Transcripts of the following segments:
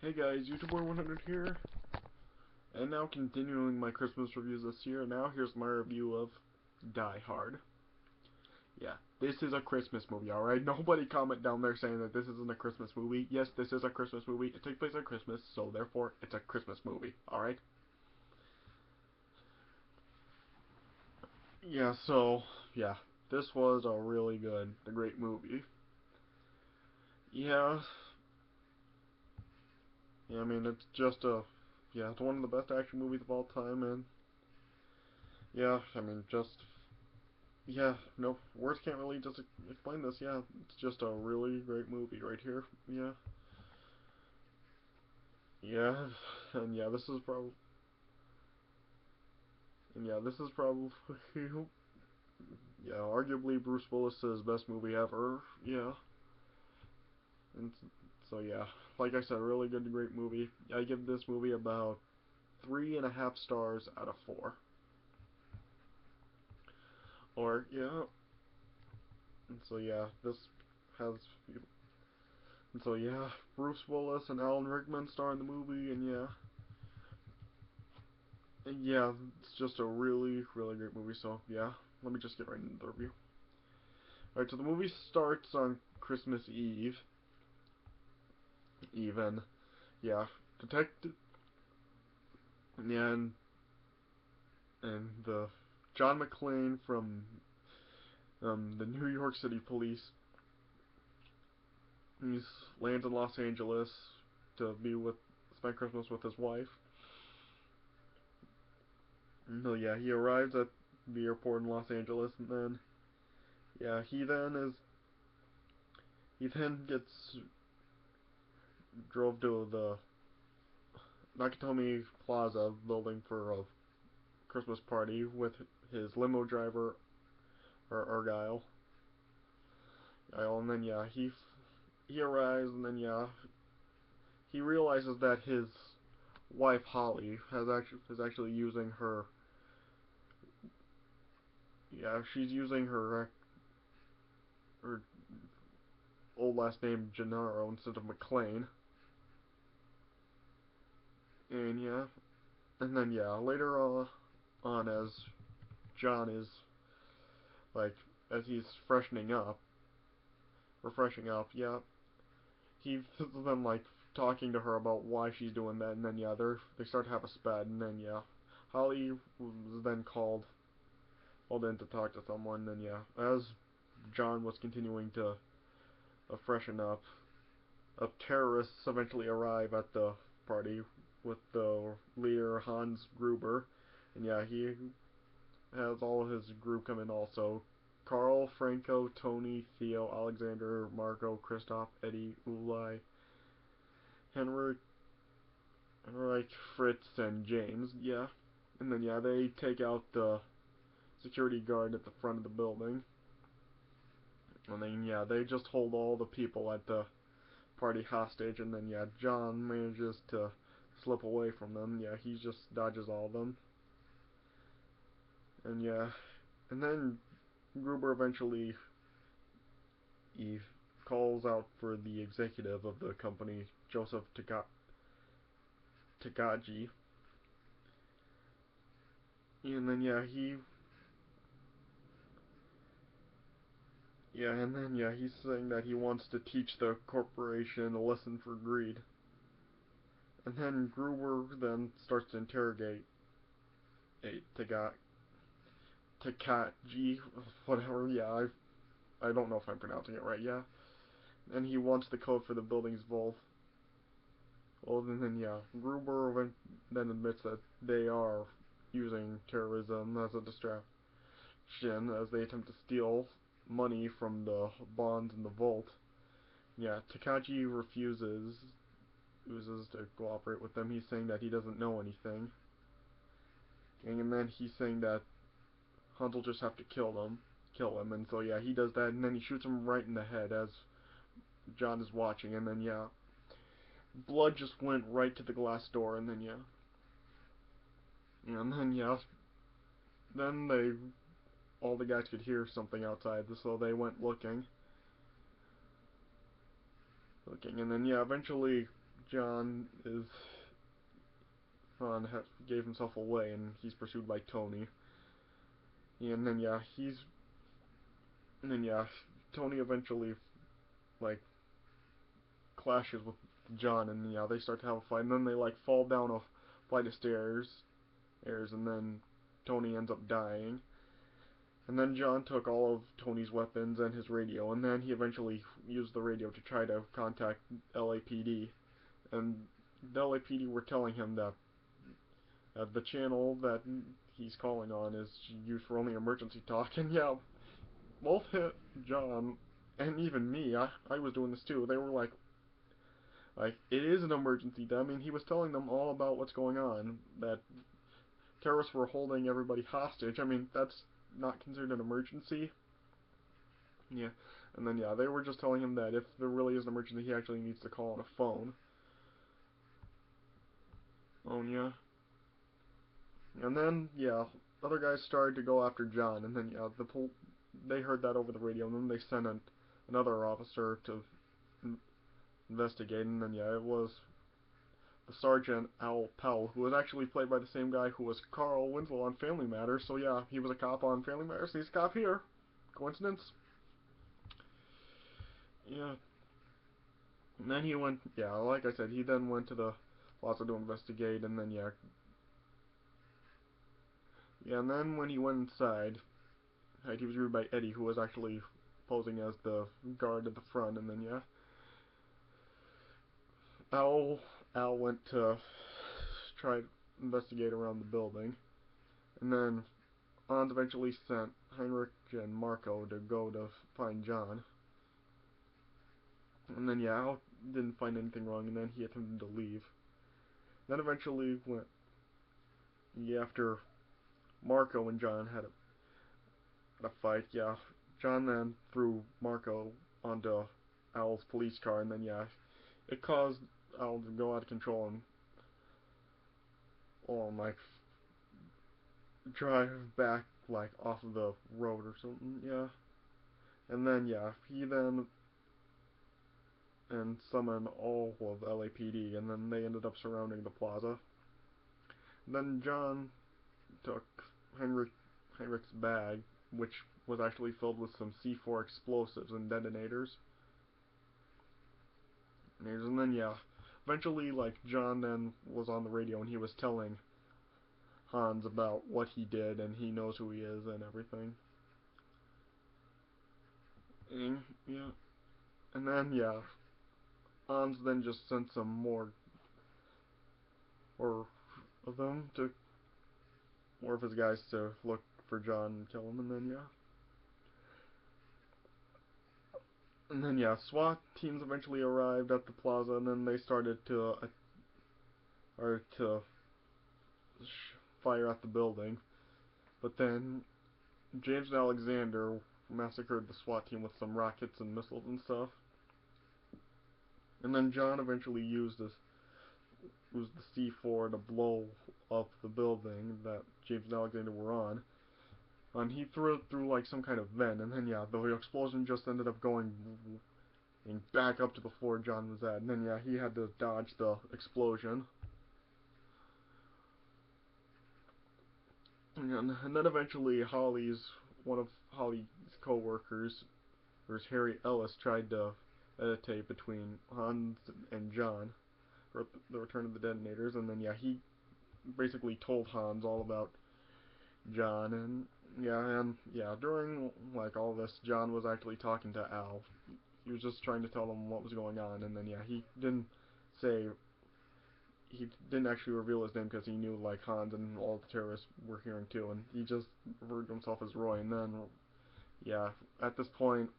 Hey guys, YouTuber100 here, and now continuing my Christmas reviews this year. Now here's my review of Die Hard. Yeah, this is a Christmas movie, alright? Nobody comment down there saying that this isn't a Christmas movie. Yes, this is a Christmas movie. It takes place on Christmas, so therefore it's a Christmas movie, alright? Yeah, this was a really good, a great movie. Yeah, I mean, it's just it's one of the best action movies of all time, and yeah, I mean, yeah, no, words can't really just explain this. Yeah, it's just a really great movie right here. Yeah, yeah, and yeah, this is probably, yeah, arguably Bruce Willis's best movie ever. Yeah, and so yeah, like I said, really good, great movie. I give this movie about 3.5 stars out of 4. Or yeah, and so yeah, this has and so yeah, Bruce Willis and Alan Rickman star in the movie, and yeah, it's just a really, really great movie. So yeah, let me just get right into the review. Alright, so the movie starts on Christmas Eve. Even, yeah, detective, and the John McClane from the New York City Police. He's lands in Los Angeles to spend Christmas with his wife. So yeah, he arrives at the airport in Los Angeles, and then yeah, he then gets drove to the Nakatomi Plaza building for a Christmas party with his limo driver, Argyle. And then yeah, he arrives, and then yeah, he realizes that his wife Holly is actually using her. Yeah, she's using her old last name Gennaro instead of McClane. And yeah, and then yeah, later on, as John is like as he's refreshing up, yeah, he's then like talking to her about why she's doing that, and then yeah, they start to have a spat, and then yeah, Holly was then called in to talk to someone, and yeah, as John was continuing to freshen up, terrorists eventually arrive at the party with the leader Hans Gruber, and yeah, he has all of his group come in also. Carl, Franco, Tony, Theo, Alexander, Marco, Christoph, Eddie, Ulai, Henrik, Fritz, and James. Yeah, and then yeah, they take out the security guard at the front of the building, and then yeah, they just hold all the people at the party hostage, and then yeah, John manages to slip away from them. Yeah, he just dodges all of them, and yeah, and then Gruber eventually he calls out for the executive of the company, Joseph Takagi, and then he's saying that he wants to teach the corporation a lesson for greed. And then Gruber then starts to interrogate a Takagi, whatever. Yeah, I don't know if I'm pronouncing it right. Yeah, and he wants the code for the building's vault. Well, and then yeah, Gruber then admits that they are using terrorism as a distraction as they attempt to steal money from the bonds in the vault. Yeah, Takagi refuses to cooperate with them. He's saying that he doesn't know anything, and then he's saying that Hunt will just have to kill him, and so yeah, he does that, and then he shoots him right in the head as John is watching, and then yeah, blood just went right to the glass door, and then yeah, then they all the guys could hear something outside, so they went looking, and then yeah, eventually John is gave himself away and he's pursued by Tony. And then yeah, Tony eventually like clashes with John, and yeah, they start to have a fight, and then they like fall down a flight of stairs, and then Tony ends up dying. And then John took all of Tony's weapons and his radio, and then he eventually used the radio to try to contact LAPD. And the LAPD were telling him that the channel that he's calling on is used for only emergency talk. And yeah, both John and even me, I was doing this too. They were like it is an emergency. I mean, he was telling them all about what's going on. That terrorists were holding everybody hostage. I mean, that's not considered an emergency. Yeah, and then yeah, they were just telling him that if there really is an emergency, he actually needs to call on a phone. Oh yeah, and then yeah, other guys started to go after John, and then yeah, they heard that over the radio, and then they sent another officer to investigate, and then yeah, it was the Sergeant Al Pell, who was actually played by the same guy who was Carl Winslow on Family Matters. So yeah, he was a cop on Family Matters. He's a cop here. Coincidence? Yeah. And then he went. Yeah, like I said, he then went to the plaza to investigate, and then yeah, and then when he went inside, he was greeted by Eddie, who was actually posing as the guard at the front, and then yeah, Al Al went to try to investigate around the building, and then Hans eventually sent Heinrich and Marco to go to find John. And then, yeah, Al didn't find anything wrong, and then he attempted to leave. Then eventually, after Marco and John had a fight, yeah, John then threw Marco onto Al's police car, and then, yeah, it caused Al to go out of control and, like, drive back, like, off of the road or something, yeah. And then, yeah, he then and summoned all of LAPD, and then they ended up surrounding the plaza. Then John took Heinrich's bag, which was actually filled with some C4 explosives and detonators. And then yeah, eventually like John then was on the radio and he was telling Hans about what he did and he knows who he is and everything. And yeah, and then yeah, Hans then just sent some more of them to more of his guys to look for John and kill him, and then yeah. And then yeah, SWAT teams eventually arrived at the plaza, and then they started to fire at the building. But then James and Alexander massacred the SWAT team with some rockets and missiles and stuff. And then John eventually used the C4 to blow up the building that James and Alexander were on. And he threw it through like some kind of vent, and then yeah, the explosion just ended up going back up to the floor John was at, and then yeah, he had to dodge the explosion. And then eventually one of Holly's co-workers, there's Harry Ellis, tried to meditate between Hans and John for the return of the detonators, and then yeah, he basically told Hans all about John, and yeah, during like all this, John was actually talking to Al. He was just trying to tell him what was going on, and then yeah, say he didn't actually reveal his name because he knew like Hans and all the terrorists were hearing too, and he just referred to himself as Roy. And then yeah, at this point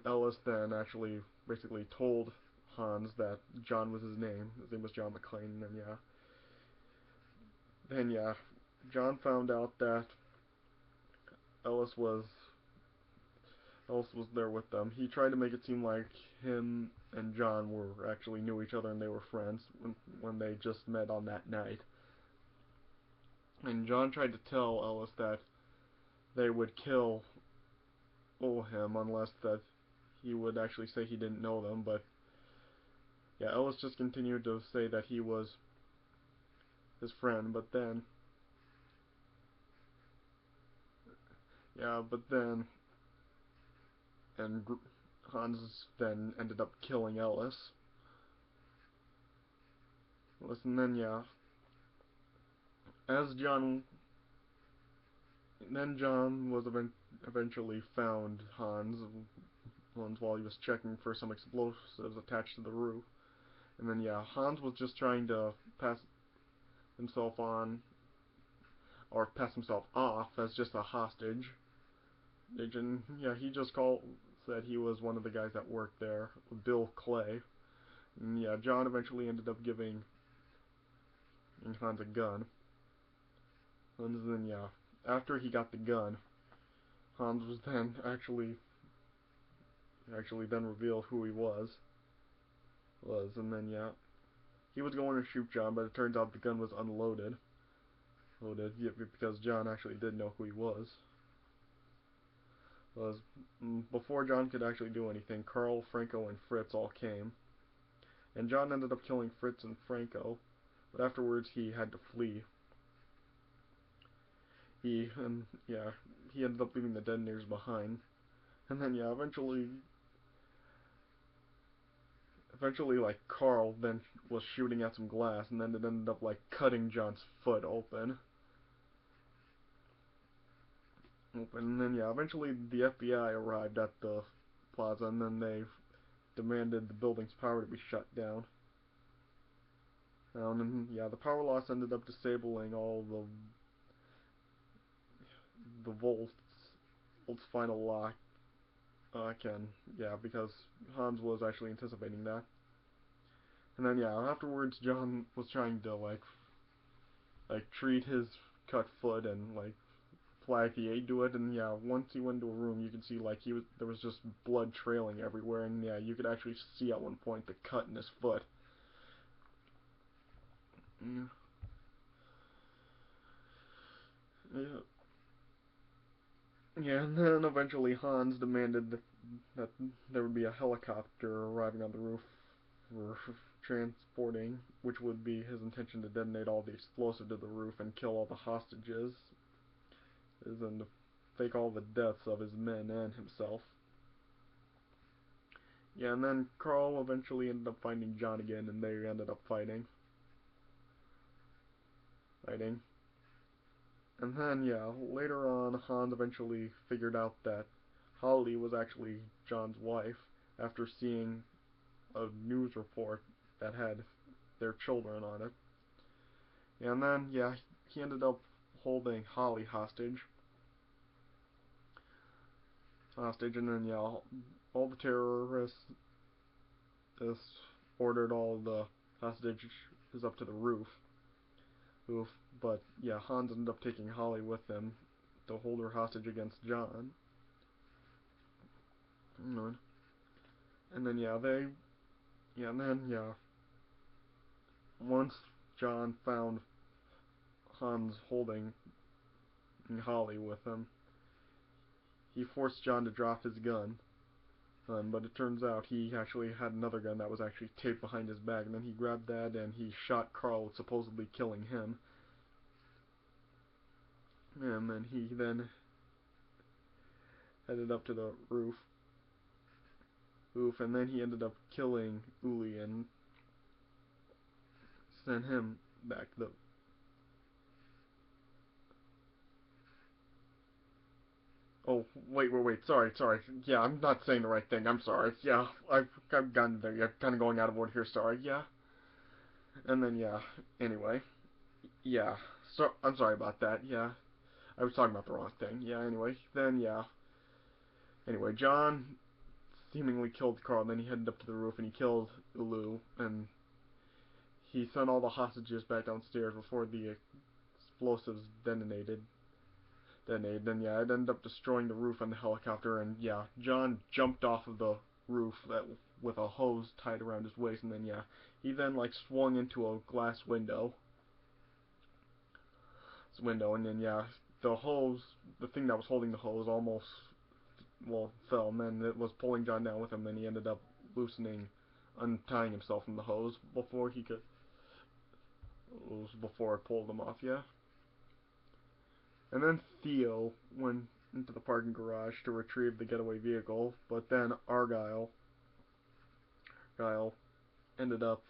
Ellis then actually basically told Hans that John was his name. His name was John McClane, and then yeah, John found out that Ellis was Ellis was there with them. He tried to make it seem like him and John were actually knew each other and they were friends when they just met on that night. And John tried to tell Ellis that they would kill him unless that he would actually say he didn't know them, but yeah, Ellis just continued to say that he was his friend, but then, yeah, but then, and Hans then ended up killing Ellis. Listen, then, yeah, as John, then John was eventually found Hans while he was checking for some explosives attached to the roof. And then, yeah, Hans was just trying to pass himself on, or pass himself off as just a hostage. And, yeah, he just said he was one of the guys that worked there, Bill Clay. And, yeah, John eventually ended up giving Hans a gun. And then, yeah, after he got the gun, Hans was then actually then revealed who he was, and then, yeah, he was going to shoot John, but it turns out the gun was unloaded. Yeah, because John actually did know who he was. Before John could actually do anything, Carl, Franco, and Fritz all came, and John ended up killing Fritz and Franco, but afterwards he had to flee. Yeah, he ended up leaving the detonators behind, and then yeah, eventually like Carl then was shooting at some glass, and then it ended up like cutting John's foot open. And then yeah, eventually the FBI arrived at the plaza, and then they demanded the building's power to be shut down. And yeah, the power loss ended up disabling all the Volt's final lock. Can yeah, because Hans was actually anticipating that. And then yeah, afterwards John was trying to like treat his cut foot and like apply the aid to it, and yeah, once he went into a room, you could see like there was just blood trailing everywhere, and yeah, you could actually see at one point the cut in his foot. Yeah, yeah, yeah, and then eventually Hans demanded that there would be a helicopter arriving on the roof for transporting, which would be his intention to detonate all the explosive to the roof and kill all the hostages, and to fake all the deaths of his men and himself. Yeah, and then Carl eventually ended up finding John again, and they ended up fighting. And then, yeah, later on, Hans eventually figured out that Holly was actually John's wife after seeing a news report that had their children on it. And then, yeah, he ended up holding Holly hostage, and then, yeah, all the terrorists ordered all the hostages up to the roof. But yeah, Hans ended up taking Holly with him to hold her hostage against John. And then once John found Hans holding Holly with him, he forced John to drop his gun. But it turns out he actually had another gun that was actually taped behind his back, and then he grabbed that and he shot Carl, supposedly killing him. And then he headed up to the roof, and then he ended up killing Uli and sent him back to the. Oh, wait. Sorry. Yeah, I'm not saying the right thing. I'm sorry. Yeah, I've gotten there. Yeah, kind of going out of order here. Sorry. Yeah, and then yeah. Anyway, yeah. So I'm sorry about that. Yeah, I was talking about the wrong thing. Yeah. Anyway, then yeah. Anyway, John seemingly killed Carl. Then he headed up to the roof and he killed Ulu, and he sent all the hostages back downstairs before the explosives detonated. Then yeah, it ended up destroying the roof on the helicopter, and yeah, John jumped off of the roof with a hose tied around his waist, and then yeah, he then like swung into a glass window, and then yeah, the thing that was holding the hose almost fell, and then it was pulling John down with him. Then he ended up loosening untying himself from the hose before he could, before it pulled him off, yeah. And then Theo went into the parking garage to retrieve the getaway vehicle, but then Argyle ended up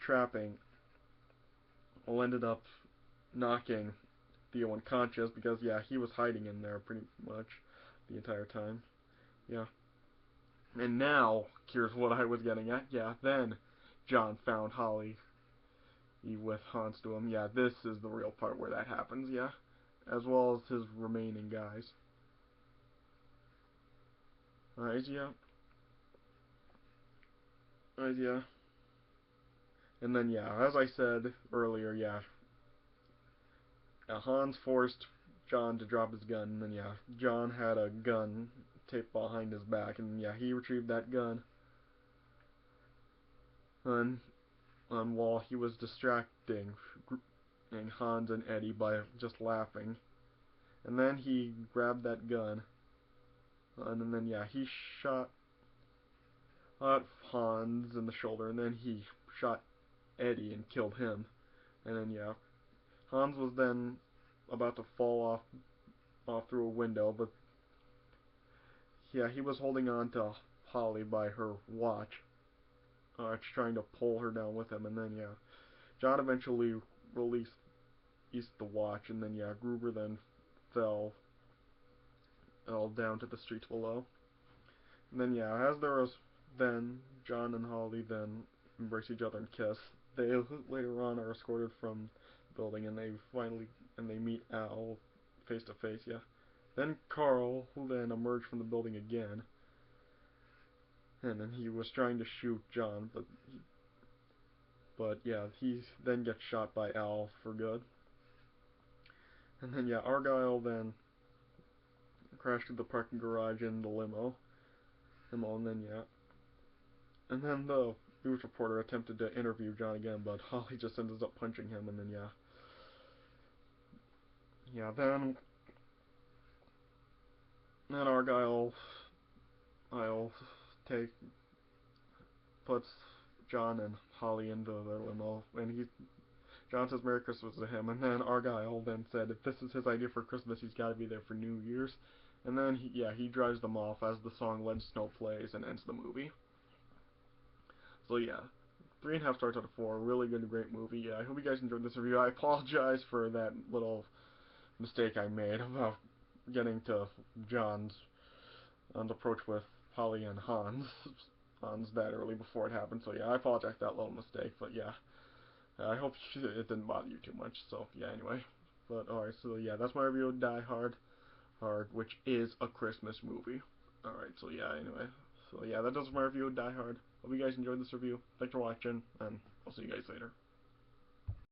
trapping, well, ended up knocking Theo unconscious because, yeah, he was hiding in there pretty much the entire time. Yeah. And now, here's what I was getting at. Yeah, then John found Holly with Hans to him. Yeah, this is the real part where that happens, yeah. As well as his remaining guys. Alright, yeah. Alright, yeah. And then, yeah, as I said earlier, yeah, Hans forced John to drop his gun, and then, yeah, John had a gun taped behind his back, and, yeah, he retrieved that gun. And, while he was distracting Hans and Eddie by just laughing. And then he grabbed that gun, and then, yeah, he shot Hans in the shoulder, and then he shot Eddie and killed him. And then, yeah, Hans was then about to fall off through a window, but yeah, he was holding on to Holly by her watch, trying to pull her down with him. And then, yeah, John eventually released the watch, and then, yeah, Gruber then fell down to the streets below. And then, yeah, as there was, then John and Holly then embrace each other and kiss. They later on are escorted from the building, and they meet Al face to face. Yeah. Then Carl, who then emerged from the building again, and then he was trying to shoot John, but yeah, he then gets shot by Al for good. And then, yeah, Argyle then crashed through the parking garage in the limo, and then, yeah, and then the news reporter attempted to interview John again, but Holly just ends up punching him, and then, yeah, then Argyle I'll take puts John and Holly into the limo, and John says Merry Christmas to him, and then Argyle then said if this is his idea for Christmas, he's got to be there for New Year's. And then he drives them off as the song "Let Snow" plays and ends the movie. So yeah, 3.5 stars out of 4. Really good, great movie. Yeah, I hope you guys enjoyed this review. I apologize for that little mistake I made about getting to John's approach with Holly and Hans that early before it happened. So yeah, I apologize for that little mistake. But yeah, I hope it didn't bother you too much. So yeah, anyway. But alright, so yeah, that's my review of Die Hard, which is a Christmas movie. Alright, so yeah, anyway. So yeah, that does my review of Die Hard. Hope you guys enjoyed this review. Thanks for watching, and I'll see you guys later.